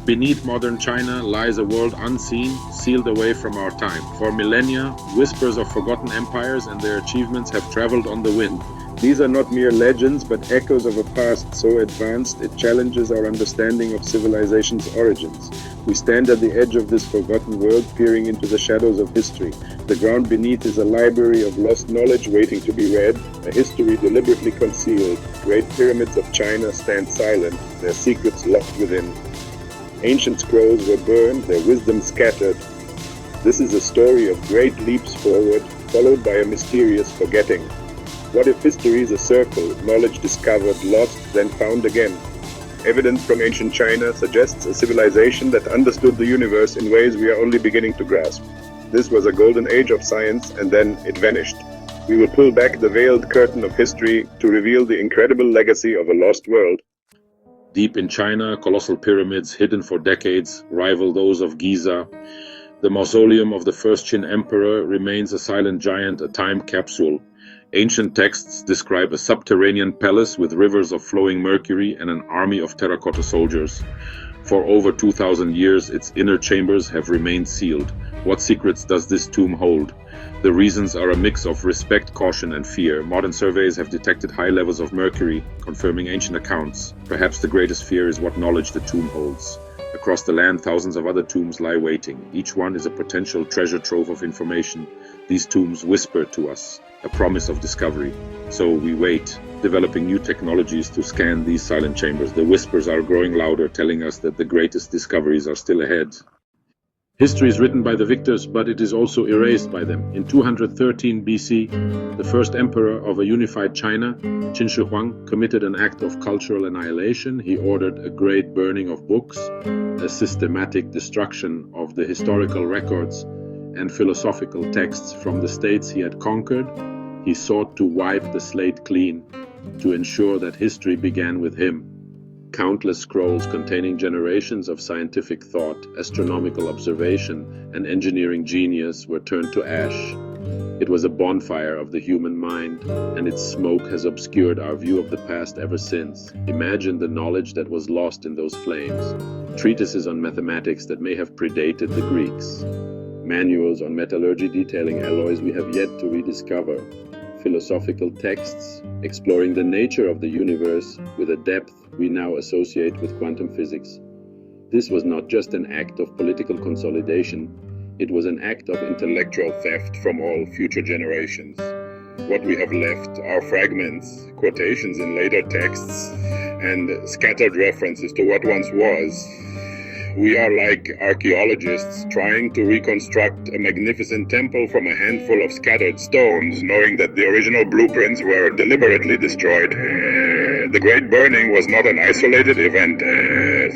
Beneath modern China lies a world unseen, sealed away from our time. For millennia, whispers of forgotten empires and their achievements have traveled on the wind. These are not mere legends, but echoes of a past so advanced it challenges our understanding of civilization's origins. We stand at the edge of this forgotten world, peering into the shadows of history. The ground beneath is a library of lost knowledge waiting to be read, a history deliberately concealed. Great pyramids of China stand silent, their secrets locked within. Ancient scrolls were burned, their wisdom scattered. This is a story of great leaps forward, followed by a mysterious forgetting. What if history is a circle, knowledge discovered, lost, then found again? Evidence from ancient China suggests a civilization that understood the universe in ways we are only beginning to grasp. This was a golden age of science, and then it vanished. We will pull back the veiled curtain of history to reveal the incredible legacy of a lost world. Deep in China, colossal pyramids, hidden for decades, rival those of Giza. The mausoleum of the first Qin emperor remains a silent giant, a time capsule. Ancient texts describe a subterranean palace with rivers of flowing mercury and an army of terracotta soldiers. For over 2,000 years, its inner chambers have remained sealed. What secrets does this tomb hold? The reasons are a mix of respect, caution, and fear. Modern surveys have detected high levels of mercury, confirming ancient accounts. Perhaps the greatest fear is what knowledge the tomb holds. Across the land, thousands of other tombs lie waiting. Each one is a potential treasure trove of information. These tombs whisper to us, a promise of discovery. So we wait, developing new technologies to scan these silent chambers. The whispers are growing louder, telling us that the greatest discoveries are still ahead. History is written by the victors, but it is also erased by them. In 213 BC, the first emperor of a unified China, Qin Shi Huang, committed an act of cultural annihilation. He ordered a great burning of books, a systematic destruction of the historical records and philosophical texts from the states he had conquered. He sought to wipe the slate clean, to ensure that history began with him. Countless scrolls containing generations of scientific thought, astronomical observation, and engineering genius were turned to ash. It was a bonfire of the human mind, and its smoke has obscured our view of the past ever since. Imagine the knowledge that was lost in those flames. Treatises on mathematics that may have predated the Greeks. Manuals on metallurgy detailing alloys we have yet to rediscover. Philosophical texts exploring the nature of the universe with a depth we now associate with quantum physics. This was not just an act of political consolidation, it was an act of intellectual theft from all future generations. What we have left are fragments, quotations in later texts, and scattered references to what once was. We are like archaeologists trying to reconstruct a magnificent temple from a handful of scattered stones, knowing that the original blueprints were deliberately destroyed. The Great Burning was not an isolated event.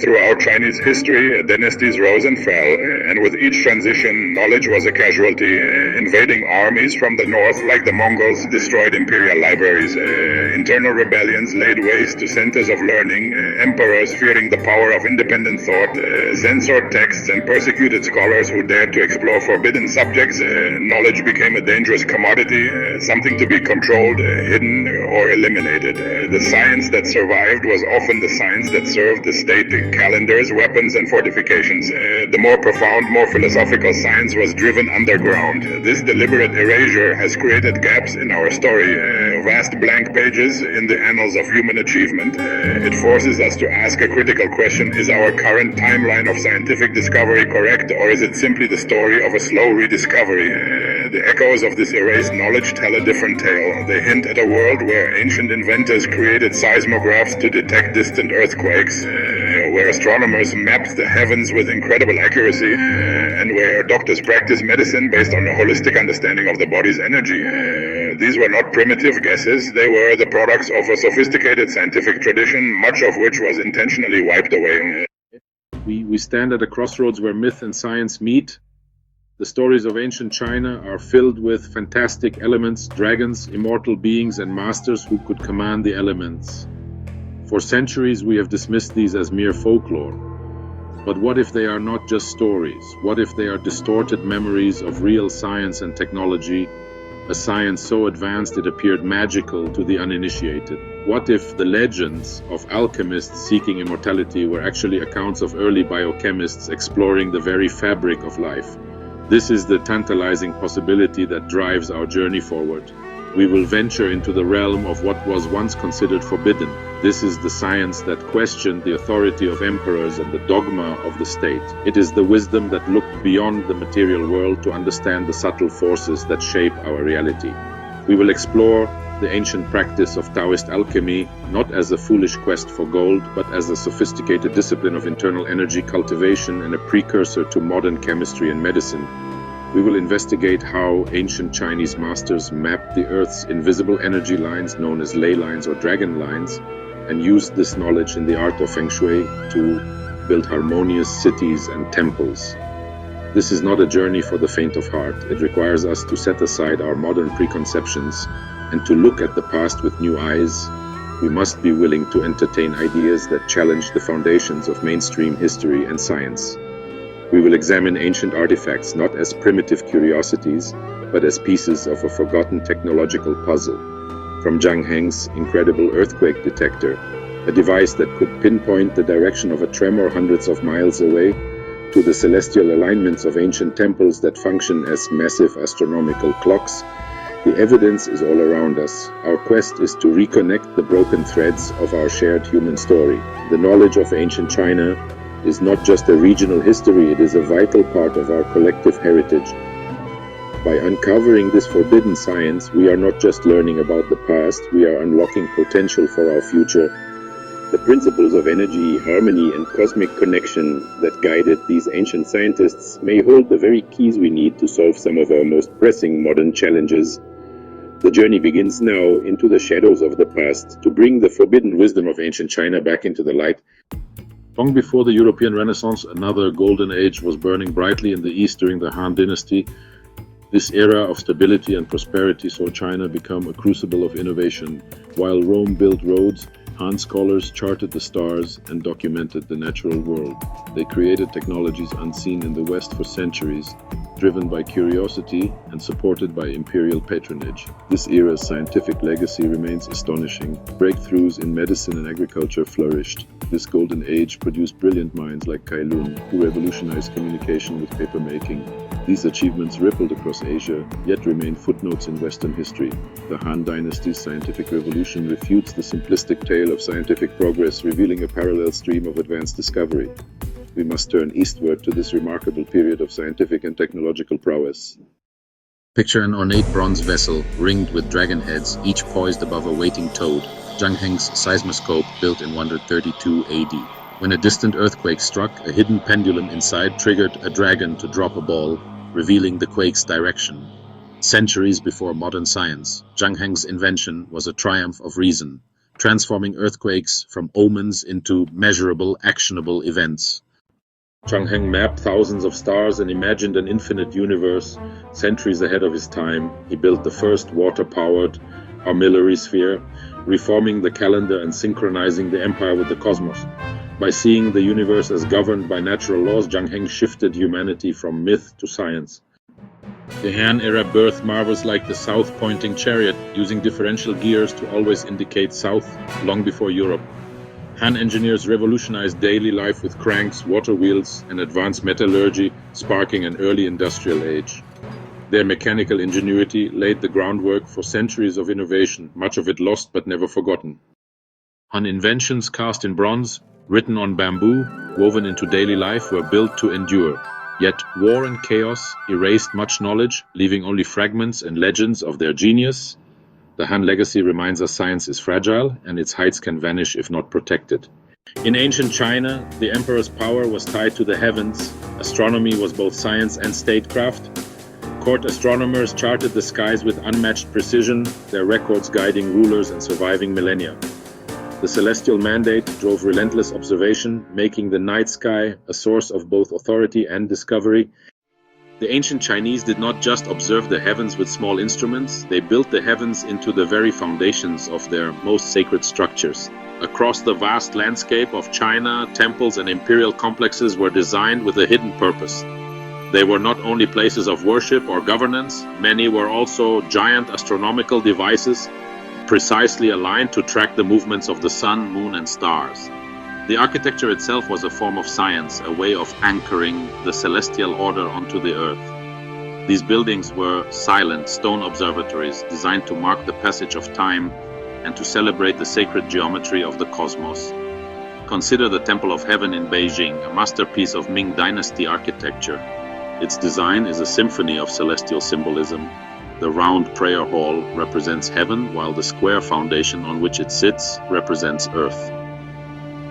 Throughout Chinese history, dynasties rose and fell, and with each transition, knowledge was a casualty. Invading armies from the north, like the Mongols, destroyed imperial libraries. Internal rebellions laid waste to centers of learning. Emperors, fearing the power of independent thought, censored texts and persecuted scholars who dared to explore forbidden subjects. Knowledge became a dangerous commodity, something to be controlled, hidden, or eliminated. The science that survived was often the science that served the state, calendars, weapons, and fortifications. The more profound, more philosophical science was driven underground. This deliberate erasure has created gaps in our story, vast blank pages in the annals of human achievement. It forces us to ask a critical question: is our current timeline of scientific discovery correct, or is it simply the story of a slow rediscovery? The echoes of this erased knowledge tell a different tale. They hint at a world where ancient inventors created seismographs to detect distant earthquakes, where astronomers mapped the heavens with incredible accuracy, and where doctors practiced medicine based on a holistic understanding of the body's energy. These were not primitive guesses, they were the products of a sophisticated scientific tradition, much of which was intentionally wiped away. We stand at a crossroads where myth and science meet. The stories of ancient China are filled with fantastic elements, dragons, immortal beings, and masters who could command the elements. For centuries we have dismissed these as mere folklore. But what if they are not just stories? What if they are distorted memories of real science and technology? a science so advanced it appeared magical to the uninitiated? What if the legends of alchemists seeking immortality were actually accounts of early biochemists exploring the very fabric of life? This is the tantalizing possibility that drives our journey forward. We will venture into the realm of what was once considered forbidden. This is the science that questioned the authority of emperors and the dogma of the state. It is the wisdom that looked beyond the material world to understand the subtle forces that shape our reality. We will explore the ancient practice of Taoist alchemy, not as a foolish quest for gold, but as a sophisticated discipline of internal energy cultivation and a precursor to modern chemistry and medicine. We will investigate how ancient Chinese masters mapped the Earth's invisible energy lines, known as ley lines or dragon lines, and used this knowledge in the art of feng shui to build harmonious cities and temples. This is not a journey for the faint of heart. It requires us to set aside our modern preconceptions and to look at the past with new eyes. We must be willing to entertain ideas that challenge the foundations of mainstream history and science. We will examine ancient artifacts not as primitive curiosities, but as pieces of a forgotten technological puzzle. From Zhang Heng's incredible earthquake detector, a device that could pinpoint the direction of a tremor hundreds of miles away, to the celestial alignments of ancient temples that function as massive astronomical clocks, the evidence is all around us. Our quest is to reconnect the broken threads of our shared human story. The knowledge of ancient China is not just a regional history, it is a vital part of our collective heritage. By uncovering this forbidden science, we are not just learning about the past, we are unlocking potential for our future. The principles of energy, harmony, and cosmic connection that guided these ancient scientists may hold the very keys we need to solve some of our most pressing modern challenges. The journey begins now into the shadows of the past to bring the forbidden wisdom of ancient China back into the light. Long before the European Renaissance, another golden age was burning brightly in the East during the Han Dynasty. This era of stability and prosperity saw China become a crucible of innovation. While Rome built roads, Han scholars charted the stars and documented the natural world. They created technologies unseen in the West for centuries, driven by curiosity and supported by imperial patronage. This era's scientific legacy remains astonishing. Breakthroughs in medicine and agriculture flourished. This golden age produced brilliant minds like Kai Lun, who revolutionized communication with papermaking. These achievements rippled across Asia, yet remain footnotes in Western history. The Han Dynasty's scientific revolution refutes the simplistic tale of scientific progress, revealing a parallel stream of advanced discovery. We must turn eastward to this remarkable period of scientific and technological prowess. Picture an ornate bronze vessel ringed with dragon heads, each poised above a waiting toad. Zhang Heng's seismoscope, built in 132 AD. When a distant earthquake struck, a hidden pendulum inside triggered a dragon to drop a ball, revealing the quake's direction. Centuries before modern science, Zhang Heng's invention was a triumph of reason, transforming earthquakes from omens into measurable, actionable events. Zhang Heng mapped thousands of stars and imagined an infinite universe. Centuries ahead of his time, he built the first water-powered armillary sphere, reforming the calendar and synchronizing the empire with the cosmos. By seeing the universe as governed by natural laws, Zhang Heng shifted humanity from myth to science. The Han era birthed marvels like the south-pointing chariot, using differential gears to always indicate south, long before Europe. Han engineers revolutionized daily life with cranks, water wheels, and advanced metallurgy, sparking an early industrial age. Their mechanical ingenuity laid the groundwork for centuries of innovation, much of it lost but never forgotten. Han inventions cast in bronze, written on bamboo, woven into daily life, were built to endure. Yet war and chaos erased much knowledge, leaving only fragments and legends of their genius. The Han legacy reminds us science is fragile, and its heights can vanish if not protected. In ancient China, the emperor's power was tied to the heavens. Astronomy was both science and statecraft. Court astronomers charted the skies with unmatched precision, their records guiding rulers and surviving millennia. The celestial mandate drove relentless observation, making the night sky a source of both authority and discovery. The ancient Chinese did not just observe the heavens with small instruments, they built the heavens into the very foundations of their most sacred structures. Across the vast landscape of China, temples and imperial complexes were designed with a hidden purpose. They were not only places of worship or governance, many were also giant astronomical devices precisely aligned to track the movements of the sun, moon, and stars. The architecture itself was a form of science, a way of anchoring the celestial order onto the earth. These buildings were silent stone observatories designed to mark the passage of time and to celebrate the sacred geometry of the cosmos. Consider the Temple of Heaven in Beijing, a masterpiece of Ming Dynasty architecture. Its design is a symphony of celestial symbolism. The round prayer hall represents heaven, while the square foundation on which it sits represents earth.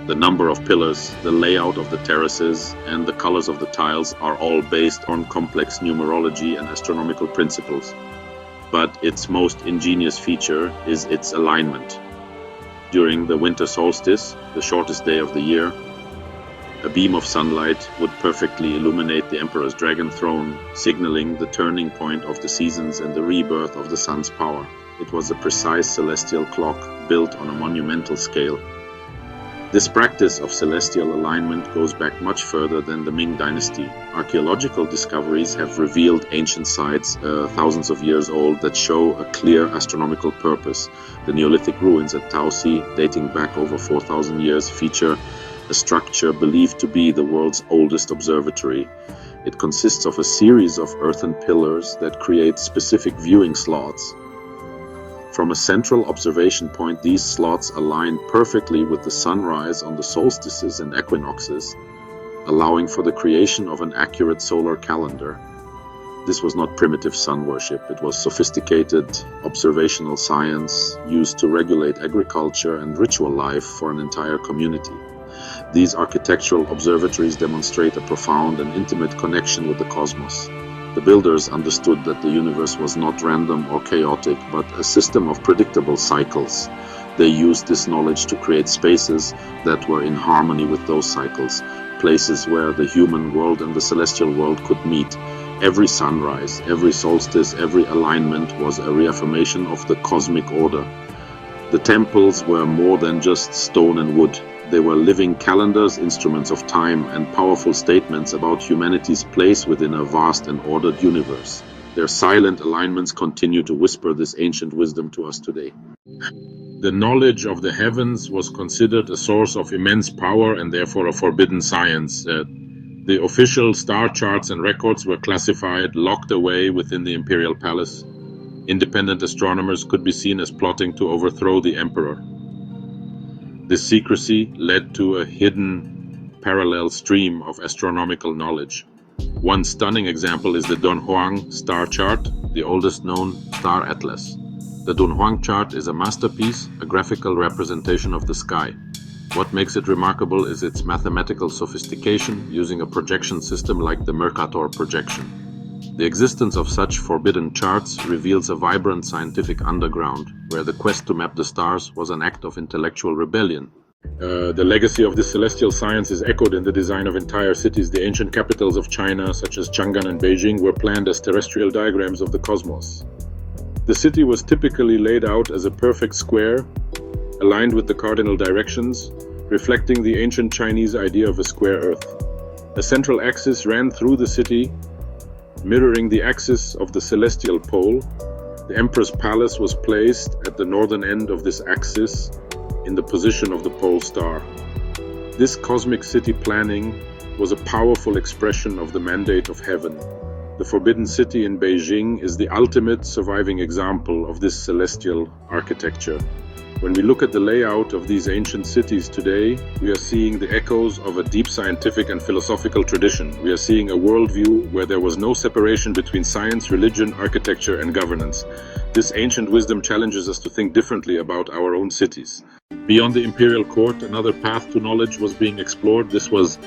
The number of pillars, the layout of the terraces, and the colors of the tiles are all based on complex numerology and astronomical principles. But its most ingenious feature is its alignment. During the winter solstice, the shortest day of the year, a beam of sunlight would perfectly illuminate the Emperor's dragon throne, signaling the turning point of the seasons and the rebirth of the sun's power. It was a precise celestial clock built on a monumental scale. This practice of celestial alignment goes back much further than the Ming Dynasty. Archaeological discoveries have revealed ancient sites thousands of years old that show a clear astronomical purpose. The Neolithic ruins at Taosi, dating back over 4,000 years, feature a structure believed to be the world's oldest observatory. It consists of a series of earthen pillars that create specific viewing slots. From a central observation point, these slots align perfectly with the sunrise on the solstices and equinoxes, allowing for the creation of an accurate solar calendar. This was not primitive sun worship. It was sophisticated observational science used to regulate agriculture and ritual life for an entire community. These architectural observatories demonstrate a profound and intimate connection with the cosmos. The builders understood that the universe was not random or chaotic, but a system of predictable cycles. They used this knowledge to create spaces that were in harmony with those cycles, places where the human world and the celestial world could meet. Every sunrise, every solstice, every alignment was a reaffirmation of the cosmic order. The temples were more than just stone and wood. They were living calendars, instruments of time, and powerful statements about humanity's place within a vast and ordered universe. Their silent alignments continue to whisper this ancient wisdom to us today. The knowledge of the heavens was considered a source of immense power and therefore a forbidden science. The official star charts and records were classified, locked away within the imperial palace. Independent astronomers could be seen as plotting to overthrow the emperor. This secrecy led to a hidden parallel stream of astronomical knowledge. One stunning example is the Dunhuang star chart, the oldest known star atlas. The Dunhuang chart is a masterpiece, a graphical representation of the sky. What makes it remarkable is its mathematical sophistication, using a projection system like the Mercator projection. The existence of such forbidden charts reveals a vibrant scientific underground, where the quest to map the stars was an act of intellectual rebellion. The legacy of this celestial science is echoed in the design of entire cities. The ancient capitals of China, such as Chang'an and Beijing, were planned as terrestrial diagrams of the cosmos. The city was typically laid out as a perfect square, aligned with the cardinal directions, reflecting the ancient Chinese idea of a square earth. A central axis ran through the city, mirroring the axis of the celestial pole. The emperor's palace was placed at the northern end of this axis, in the position of the pole star. This cosmic city planning was a powerful expression of the mandate of heaven. The Forbidden City in Beijing is the ultimate surviving example of this celestial architecture. When we look at the layout of these ancient cities today, we are seeing the echoes of a deep scientific and philosophical tradition. We are seeing a worldview where there was no separation between science, religion, architecture, and governance. This ancient wisdom challenges us to think differently about our own cities. Beyond the imperial court, another path to knowledge was being explored. This was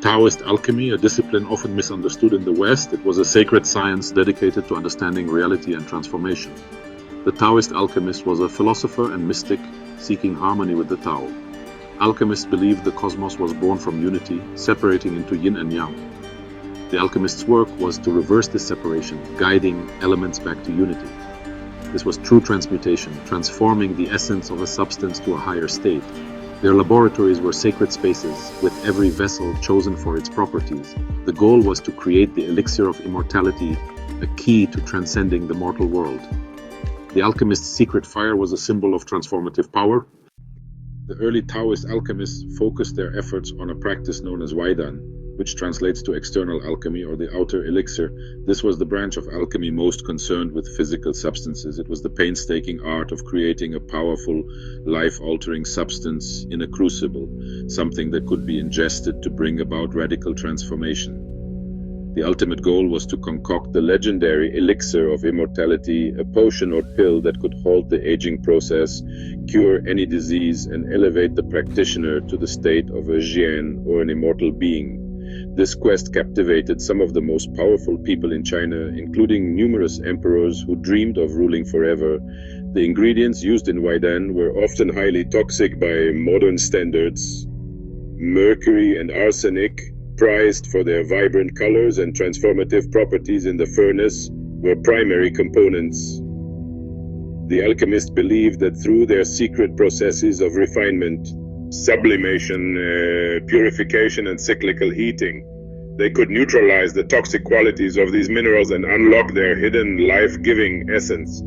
Taoist alchemy, a discipline often misunderstood in the West. It was a sacred science dedicated to understanding reality and transformation. The Taoist alchemist was a philosopher and mystic seeking harmony with the Tao. Alchemists believed the cosmos was born from unity, separating into yin and yang. The alchemist's work was to reverse this separation, guiding elements back to unity. This was true transmutation, transforming the essence of a substance to a higher state. Their laboratories were sacred spaces, with every vessel chosen for its properties. The goal was to create the elixir of immortality, a key to transcending the mortal world. The alchemist's secret fire was a symbol of transformative power. The early Taoist alchemists focused their efforts on a practice known as Waidan, which translates to external alchemy or the outer elixir. This was the branch of alchemy most concerned with physical substances. It was the painstaking art of creating a powerful, life-altering substance in a crucible, something that could be ingested to bring about radical transformation. The ultimate goal was to concoct the legendary elixir of immortality, a potion or pill that could halt the aging process, cure any disease, and elevate the practitioner to the state of a jian or an immortal being. This quest captivated some of the most powerful people in China, including numerous emperors who dreamed of ruling forever. The ingredients used in Waidan were often highly toxic by modern standards. Mercury and arsenic, prized for their vibrant colors and transformative properties in the furnace, were primary components. The alchemists believed that through their secret processes of refinement, sublimation, purification, and cyclical heating, they could neutralize the toxic qualities of these minerals and unlock their hidden life-giving essence.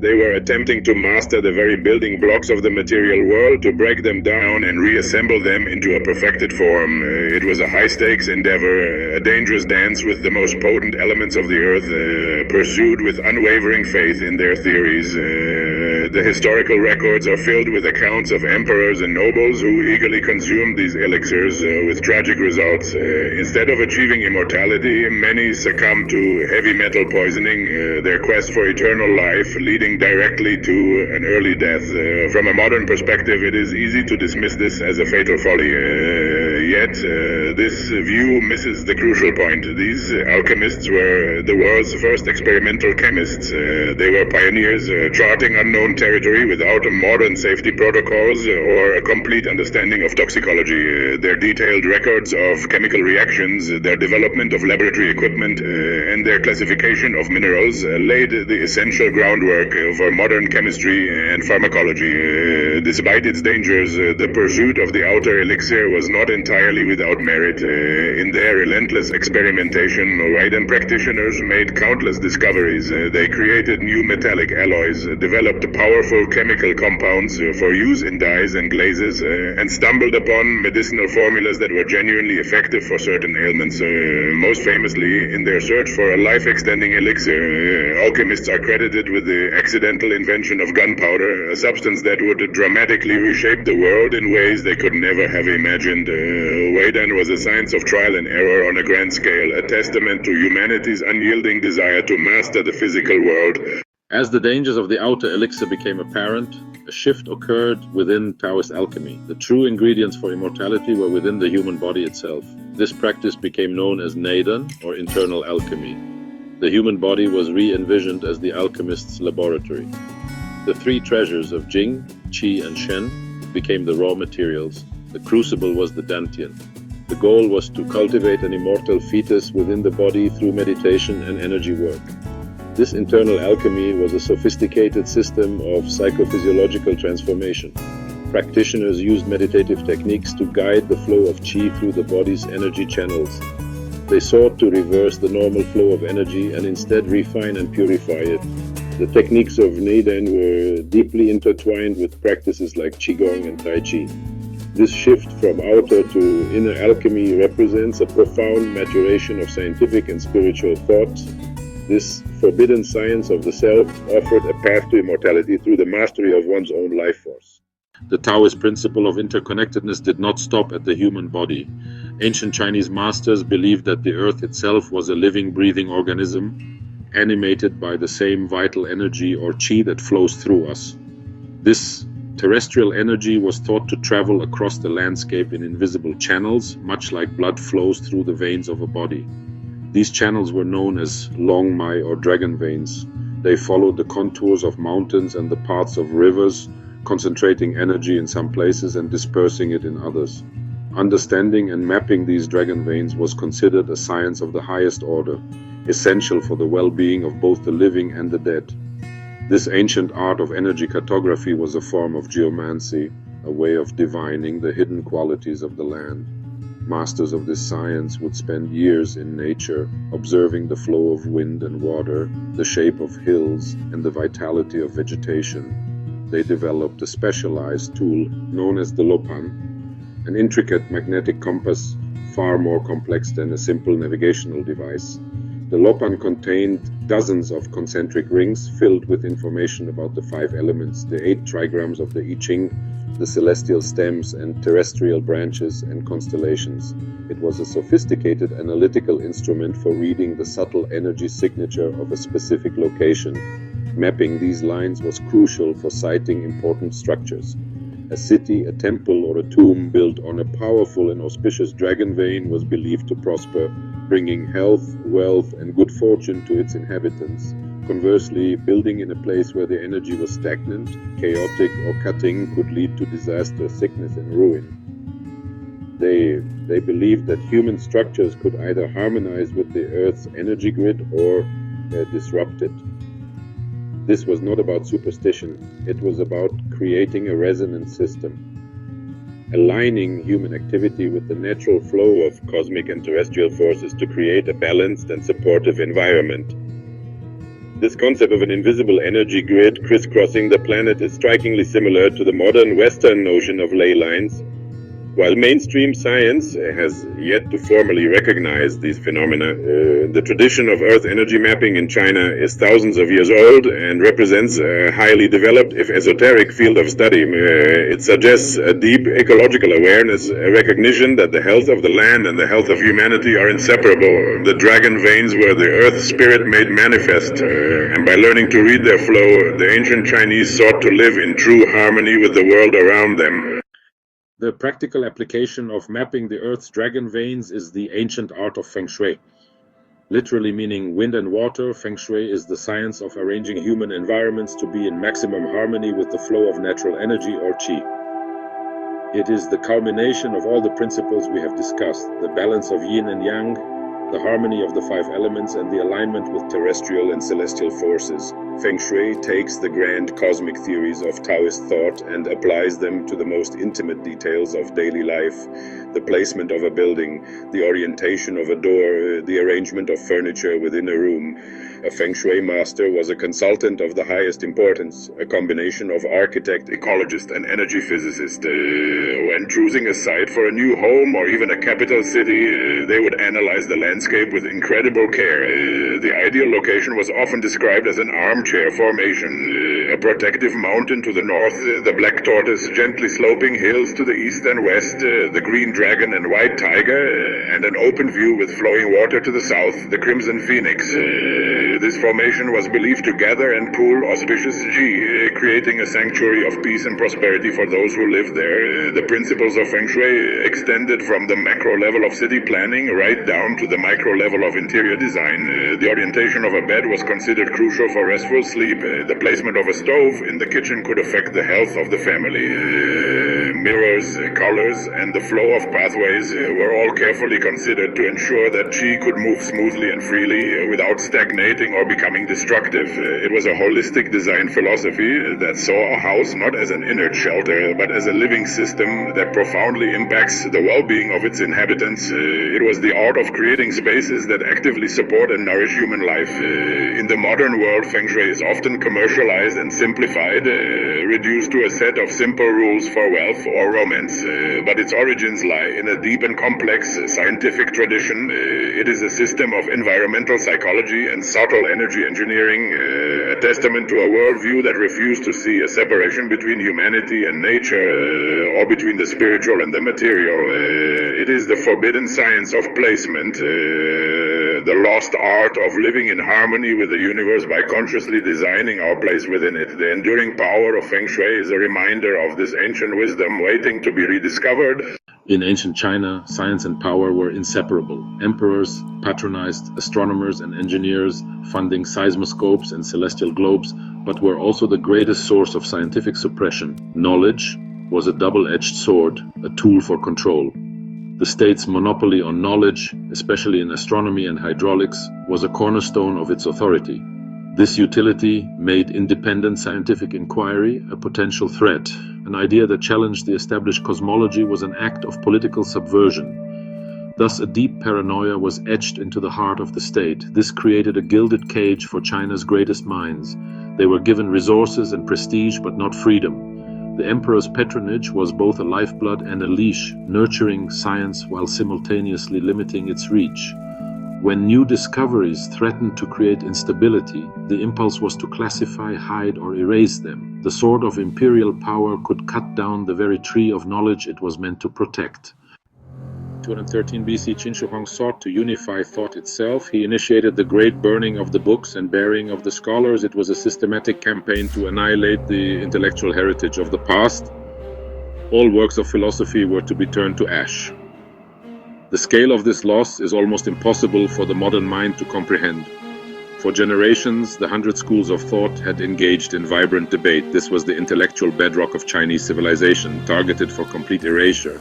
They were attempting to master the very building blocks of the material world, to break them down and reassemble them into a perfected form. It was a high-stakes endeavor, a dangerous dance with the most potent elements of the earth, pursued with unwavering faith in their theories. The historical records are filled with accounts of emperors and nobles who eagerly consumed these elixirs, with tragic results. Instead of achieving immortality, many succumbed to heavy metal poisoning, their quest for eternal life leading directly to an early death. From a modern perspective, it is easy to dismiss this as a fatal folly. Yet, this view misses the crucial point. These alchemists were the world's first experimental chemists. They were pioneers, charting unknown territory without modern safety protocols or a complete understanding of toxicology. Their detailed records of chemical reactions, their development of laboratory equipment, and their classification of minerals laid the essential groundwork for modern chemistry and pharmacology. Despite its dangers, the pursuit of the outer elixir was not entirely without merit. In their relentless experimentation, Waidan practitioners made countless discoveries. They created new metallic alloys, developed powerful chemical compounds for use in dyes and glazes, and stumbled upon medicinal formulas that were genuinely effective for certain ailments. Most famously, in their search for a life-extending elixir, alchemists are credited with the accidental invention of gunpowder, a substance that would dramatically reshape the world in ways they could never have imagined. Waidan was a science of trial and error on a grand scale, a testament to humanity's unyielding desire to master the physical world. As the dangers of the outer elixir became apparent, a shift occurred within Taoist alchemy. The true ingredients for immortality were within the human body itself. This practice became known as Neidan, or internal alchemy. The human body was re-envisioned as the alchemist's laboratory. The three treasures of Jing, Qi, and Shen became the raw materials. The crucible was the dantian. The goal was to cultivate an immortal fetus within the body through meditation and energy work. This internal alchemy was a sophisticated system of psychophysiological transformation. Practitioners used meditative techniques to guide the flow of qi through the body's energy channels. They sought to reverse the normal flow of energy and instead refine and purify it. The techniques of Neidan were deeply intertwined with practices like Qigong and Tai Chi. This shift from outer to inner alchemy represents a profound maturation of scientific and spiritual thought. This forbidden science of the self offered a path to immortality through the mastery of one's own life force. The Taoist principle of interconnectedness did not stop at the human body. Ancient Chinese masters believed that the earth itself was a living, breathing organism, animated by the same vital energy or qi that flows through us. This terrestrial energy was thought to travel across the landscape in invisible channels, much like blood flows through the veins of a body. These channels were known as longmai or dragon veins. They followed the contours of mountains and the paths of rivers, concentrating energy in some places and dispersing it in others. Understanding and mapping these dragon veins was considered a science of the highest order, essential for the well-being of both the living and the dead. This ancient art of energy cartography was a form of geomancy. a way of divining the hidden qualities of the land. Masters of this science would spend years in nature, observing the flow of wind and water, the shape of hills, and the vitality of vegetation. They developed a specialized tool known as the lopan, an intricate magnetic compass far more complex than a simple navigational device. The lopan contained dozens of concentric rings filled with information about the 5 elements, the 8 trigrams of the I Ching, the celestial stems and terrestrial branches and constellations. It was a sophisticated analytical instrument for reading the subtle energy signature of a specific location. Mapping these lines was crucial for sighting important structures. A city, a temple, or a tomb built on a powerful and auspicious dragon vein was believed to prosper, bringing health, wealth, and good fortune to its inhabitants. Conversely, building in a place where the energy was stagnant, chaotic, or cutting could lead to disaster, sickness, and ruin. They believed that human structures could either harmonize with the Earth's energy grid or disrupt it. This was not about superstition, it was about creating a resonance system, aligning human activity with the natural flow of cosmic and terrestrial forces to create a balanced and supportive environment. This concept of an invisible energy grid crisscrossing the planet is strikingly similar to the modern Western notion of ley lines. While mainstream science has yet to formally recognize these phenomena, the tradition of Earth energy mapping in China is thousands of years old and represents a highly developed, if esoteric, field of study. It suggests a deep ecological awareness, a recognition that the health of the land and the health of humanity are inseparable. The dragon veins were the Earth spirit made manifest, and by learning to read their flow, the ancient Chinese sought to live in true harmony with the world around them. The practical application of mapping the Earth's dragon veins is the ancient art of feng shui. Literally meaning wind and water, feng shui is the science of arranging human environments to be in maximum harmony with the flow of natural energy or qi. It is the culmination of all the principles we have discussed, the balance of yin and yang, the harmony of the 5 elements, and the alignment with terrestrial and celestial forces. Feng Shui takes the grand cosmic theories of Taoist thought and applies them to the most intimate details of daily life, the placement of a building, the orientation of a door, the arrangement of furniture within a room. A Feng Shui master was a consultant of the highest importance, a combination of architect, ecologist, and energy physicist. When choosing a site for a new home or even a capital city, they would analyze the landscape with incredible care. The ideal location was often described as an armchair formation, a protective mountain to the north, the black tortoise gently sloping hills to the east and west, the green dragon and white tiger, and an open view with flowing water to the south, the crimson phoenix. This formation was believed to gather and pool auspicious qi, creating a sanctuary of peace and prosperity for those who lived there. The principles of Feng Shui extended from the macro level of city planning right down to the micro level of interior design. The orientation of a bed was considered crucial for restful sleep. The placement of a stove in the kitchen could affect the health of the family. Mirrors, colors, and the flow of pathways were all carefully considered to ensure that qi could move smoothly and freely without stagnating or becoming destructive. It was a holistic design philosophy that saw a house not as an inert shelter, but as a living system that profoundly impacts the well-being of its inhabitants. It was the art of creating spaces that actively support and nourish human life. In the modern world, Feng Shui is often commercialized and simplified, reduced to a set of simple rules for wealth or romance. But its origins lie in a deep and complex scientific tradition. It is a system of environmental psychology and subtle energy engineering, a testament to a worldview that refused to see a separation between humanity and nature, or between the spiritual and the material. It is the forbidden science of placement, the lost art of living in harmony with the universe by consciously designing our place within it. The enduring power of Feng Shui is a reminder of this ancient wisdom waiting to be rediscovered. In ancient China, science and power were inseparable. Emperors patronized astronomers and engineers, funding seismoscopes and celestial globes, but were also the greatest source of scientific suppression. Knowledge was a double-edged sword, a tool for control. The state's monopoly on knowledge, especially in astronomy and hydraulics, was a cornerstone of its authority. This utility made independent scientific inquiry a potential threat. An idea that challenged the established cosmology was an act of political subversion. Thus, a deep paranoia was etched into the heart of the state. This created a gilded cage for China's greatest minds. They were given resources and prestige, but not freedom. The emperor's patronage was both a lifeblood and a leash, nurturing science while simultaneously limiting its reach. When new discoveries threatened to create instability, the impulse was to classify, hide, or erase them. The sword of imperial power could cut down the very tree of knowledge it was meant to protect. 213 BC, Qin Shi Huang sought to unify thought itself. He initiated the great burning of the books and burying of the scholars. It was a systematic campaign to annihilate the intellectual heritage of the past. All works of philosophy were to be turned to ash. The scale of this loss is almost impossible for the modern mind to comprehend. For generations, the 100 schools of thought had engaged in vibrant debate. This was the intellectual bedrock of Chinese civilization, targeted for complete erasure.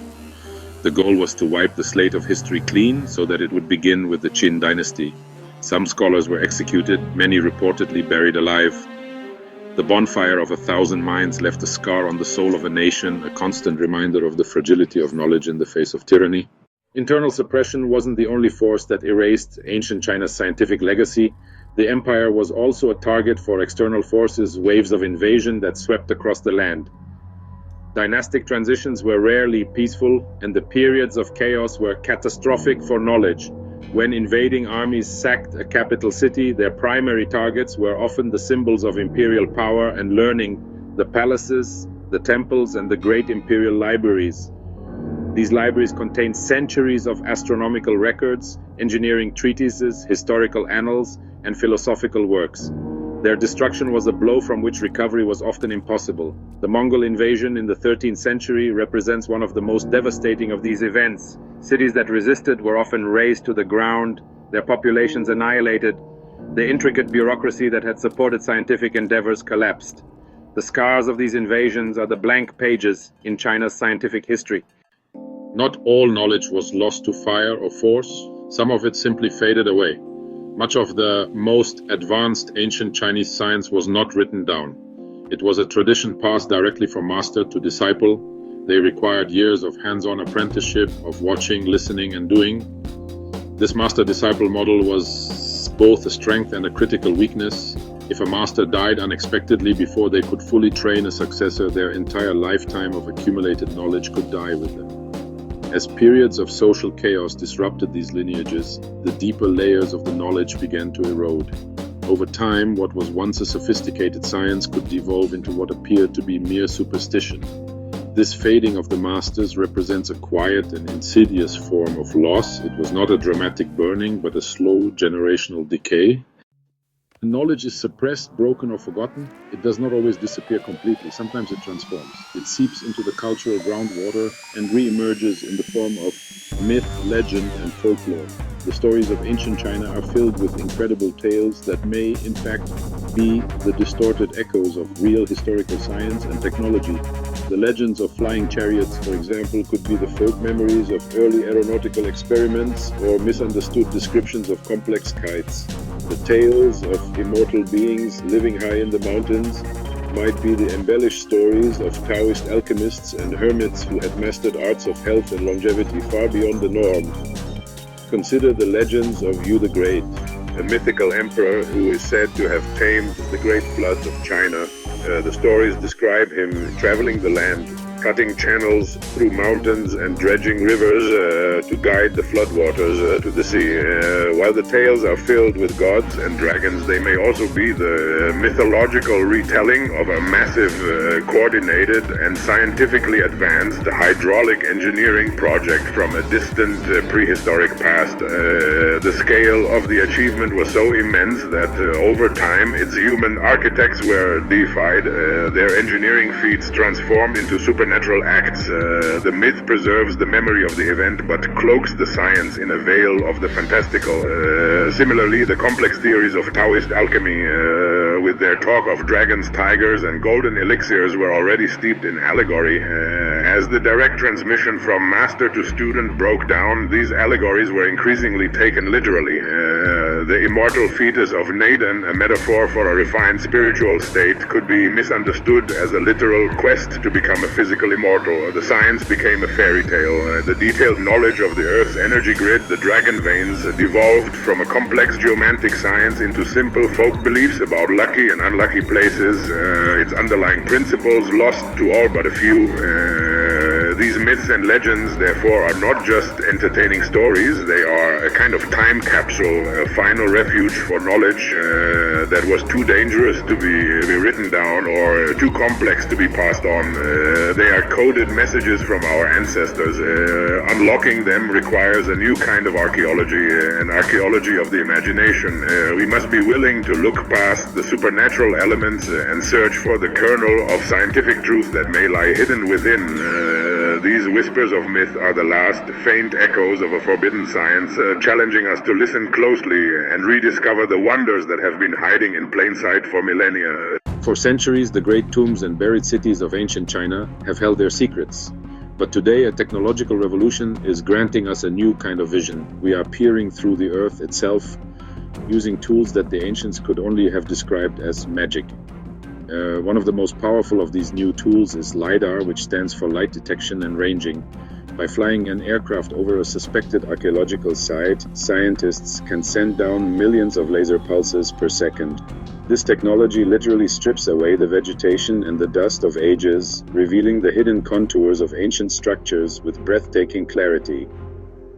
The goal was to wipe the slate of history clean so that it would begin with the Qin dynasty. Some scholars were executed, many reportedly buried alive. The bonfire of 1,000 minds left a scar on the soul of a nation, a constant reminder of the fragility of knowledge in the face of tyranny. Internal suppression wasn't the only force that erased ancient China's scientific legacy. The empire was also a target for external forces, waves of invasion that swept across the land. Dynastic transitions were rarely peaceful, and the periods of chaos were catastrophic for knowledge. When invading armies sacked a capital city, their primary targets were often the symbols of imperial power and learning, the palaces, the temples, and the great imperial libraries. These libraries contained centuries of astronomical records, engineering treatises, historical annals, and philosophical works. Their destruction was a blow from which recovery was often impossible. The Mongol invasion in the 13th century represents one of the most devastating of these events. Cities that resisted were often razed to the ground, their populations annihilated. The intricate bureaucracy that had supported scientific endeavors collapsed. The scars of these invasions are the blank pages in China's scientific history. Not all knowledge was lost to fire or force. Some of it simply faded away. Much of the most advanced ancient Chinese science was not written down. It was a tradition passed directly from master to disciple. They required years of hands-on apprenticeship, of watching, listening, and doing. This master-disciple model was both a strength and a critical weakness. If a master died unexpectedly before they could fully train a successor, their entire lifetime of accumulated knowledge could die with them. As periods of social chaos disrupted these lineages, the deeper layers of the knowledge began to erode. Over time, what was once a sophisticated science could devolve into what appeared to be mere superstition. This fading of the masters represents a quiet and insidious form of loss. It was not a dramatic burning, but a slow generational decay. When knowledge is suppressed, broken, or forgotten, it does not always disappear completely. Sometimes it transforms. It seeps into the cultural groundwater and re-emerges in the form of myth, legend, and folklore. The stories of ancient China are filled with incredible tales that may, in fact, be the distorted echoes of real historical science and technology. The legends of flying chariots, for example, could be the folk memories of early aeronautical experiments or misunderstood descriptions of complex kites. The tales of immortal beings living high in the mountains might be the embellished stories of Taoist alchemists and hermits who had mastered arts of health and longevity far beyond the norm. Consider the legends of Yu the Great, a mythical emperor who is said to have tamed the great floods of China. The stories describe him traveling the land, cutting channels through mountains and dredging rivers to guide the floodwaters to the sea. While the tales are filled with gods and dragons, they may also be the mythological retelling of a massive, coordinated and scientifically advanced hydraulic engineering project from a distant prehistoric past. The scale of the achievement was so immense that over time its human architects were deified, their engineering feats transformed into supernatural acts. The myth preserves the memory of the event but cloaks the science in a veil of the fantastical. Similarly, the complex theories of Taoist alchemy, with their talk of dragons, tigers, and golden elixirs, were already steeped in allegory. As the direct transmission from master to student broke down, these allegories were increasingly taken literally. The immortal fetus of Naden, a metaphor for a refined spiritual state, could be misunderstood as a literal quest to become a physical immortal. The science became a fairy tale. The detailed knowledge of the Earth's energy grid, the dragon veins, devolved from a complex geomantic science into simple folk beliefs about lucky and unlucky places, its underlying principles lost to all but a few. These myths and legends, therefore, are not just entertaining stories, they are a kind of time capsule, a final refuge for knowledge that was too dangerous to be written down or too complex to be passed on. They are coded messages from our ancestors. Unlocking them requires a new kind of archaeology, an archaeology of the imagination. We must be willing to look past the supernatural elements and search for the kernel of scientific truth that may lie hidden within. These whispers of myth are the last faint echoes of a forbidden science, challenging us to listen closely and rediscover the wonders that have been hiding in plain sight for millennia. For centuries, the great tombs and buried cities of ancient China have held their secrets. But today, a technological revolution is granting us a new kind of vision. We are peering through the earth itself, using tools that the ancients could only have described as magic. One of the most powerful of these new tools is LiDAR, which stands for light detection and ranging. By flying an aircraft over a suspected archaeological site, scientists can send down millions of laser pulses per second. This technology literally strips away the vegetation and the dust of ages, revealing the hidden contours of ancient structures with breathtaking clarity.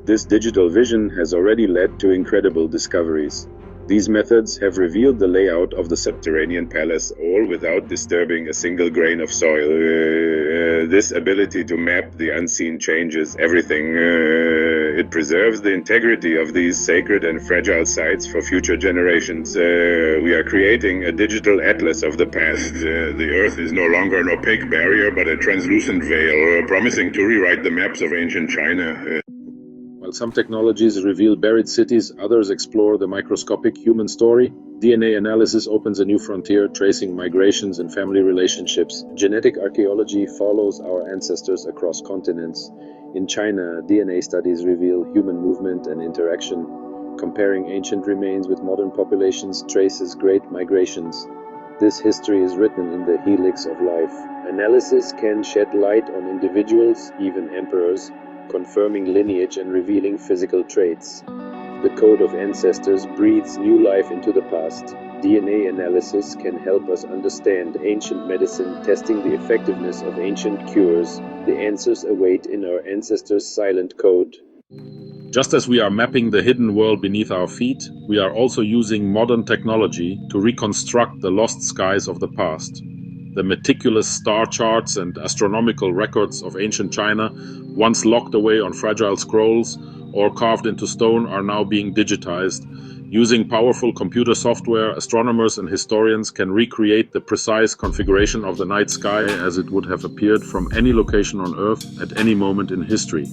This digital vision has already led to incredible discoveries. These methods have revealed the layout of the subterranean palace, all without disturbing a single grain of soil. This ability to map the unseen changes everything. It preserves the integrity of these sacred and fragile sites for future generations. We are creating a digital atlas of the past. The Earth is no longer an opaque barrier, but a translucent veil, promising to rewrite the maps of ancient China. While some technologies reveal buried cities, others explore the microscopic human story. DNA analysis opens a new frontier, tracing migrations and family relationships. Genetic archaeology follows our ancestors across continents. In China, DNA studies reveal human movement and interaction. Comparing ancient remains with modern populations traces great migrations. This history is written in the helix of life. Analysis can shed light on individuals, even emperors, confirming lineage and revealing physical traits. The code of ancestors breathes new life into the past. DNA analysis can help us understand ancient medicine, testing the effectiveness of ancient cures. The answers await in our ancestors' silent code. Just as we are mapping the hidden world beneath our feet, we are also using modern technology to reconstruct the lost skies of the past. The meticulous star charts and astronomical records of ancient China, once locked away on fragile scrolls or carved into stone, are now being digitized. Using powerful computer software, astronomers and historians can recreate the precise configuration of the night sky as it would have appeared from any location on Earth at any moment in history.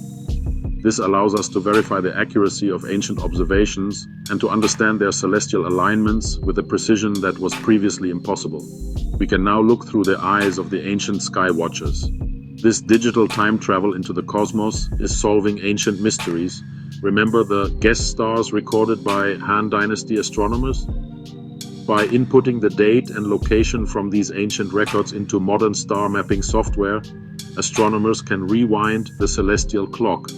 This allows us to verify the accuracy of ancient observations and to understand their celestial alignments with a precision that was previously impossible. We can now look through the eyes of the ancient sky watchers. This digital time travel into the cosmos is solving ancient mysteries. Remember the guest stars recorded by Han Dynasty astronomers? By inputting the date and location from these ancient records into modern star mapping software, astronomers can rewind the celestial clock.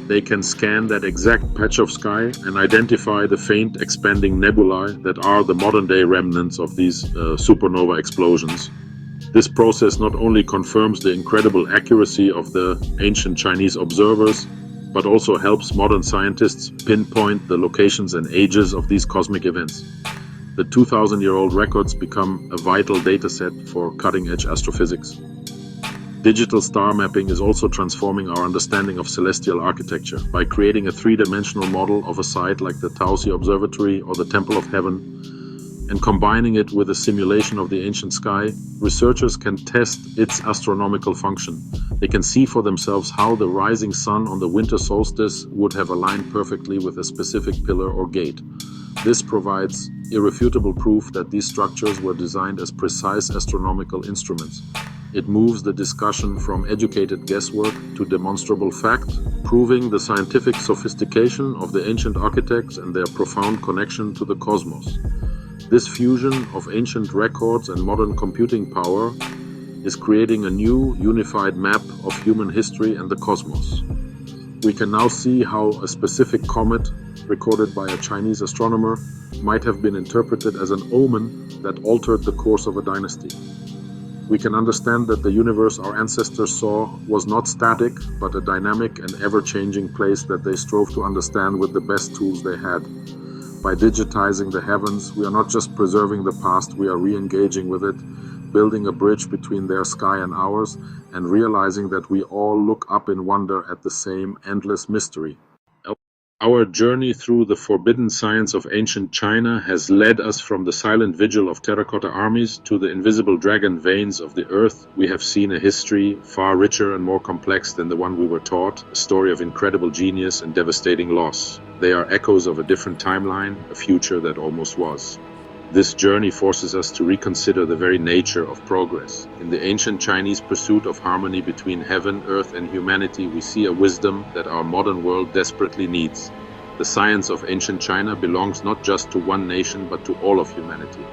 They can scan that exact patch of sky and identify the faint expanding nebulae that are the modern-day remnants of these supernova explosions. This process not only confirms the incredible accuracy of the ancient Chinese observers, but also helps modern scientists pinpoint the locations and ages of these cosmic events. The 2,000-year-old records become a vital dataset for cutting-edge astrophysics. Digital star mapping is also transforming our understanding of celestial architecture. By creating a three-dimensional model of a site like the Taosi Observatory or the Temple of Heaven, and combining it with a simulation of the ancient sky, researchers can test its astronomical function. They can see for themselves how the rising sun on the winter solstice would have aligned perfectly with a specific pillar or gate. This provides irrefutable proof that these structures were designed as precise astronomical instruments. It moves the discussion from educated guesswork to demonstrable fact, proving the scientific sophistication of the ancient architects and their profound connection to the cosmos. This fusion of ancient records and modern computing power is creating a new, unified map of human history and the cosmos. We can now see how a specific comet, recorded by a Chinese astronomer, might have been interpreted as an omen that altered the course of a dynasty. We can understand that the universe our ancestors saw was not static, but a dynamic and ever-changing place that they strove to understand with the best tools they had. By digitizing the heavens, we are not just preserving the past, we are re-engaging with it, building a bridge between their sky and ours, and realizing that we all look up in wonder at the same endless mystery. Our journey through the forbidden science of ancient China has led us from the silent vigil of terracotta armies to the invisible dragon veins of the earth. We have seen a history far richer and more complex than the one we were taught, a story of incredible genius and devastating loss. They are echoes of a different timeline, a future that almost was. This journey forces us to reconsider the very nature of progress. In the ancient Chinese pursuit of harmony between heaven, earth, and humanity, we see a wisdom that our modern world desperately needs. The science of ancient China belongs not just to one nation, but to all of humanity.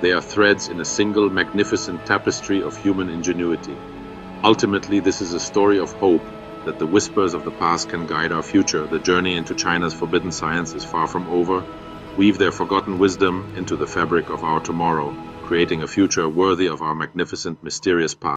They are threads in a single, magnificent tapestry of human ingenuity. Ultimately, this is a story of hope, that the whispers of the past can guide our future. The journey into China's forbidden science is far from over. Weave their forgotten wisdom into the fabric of our tomorrow, creating a future worthy of our magnificent, mysterious past.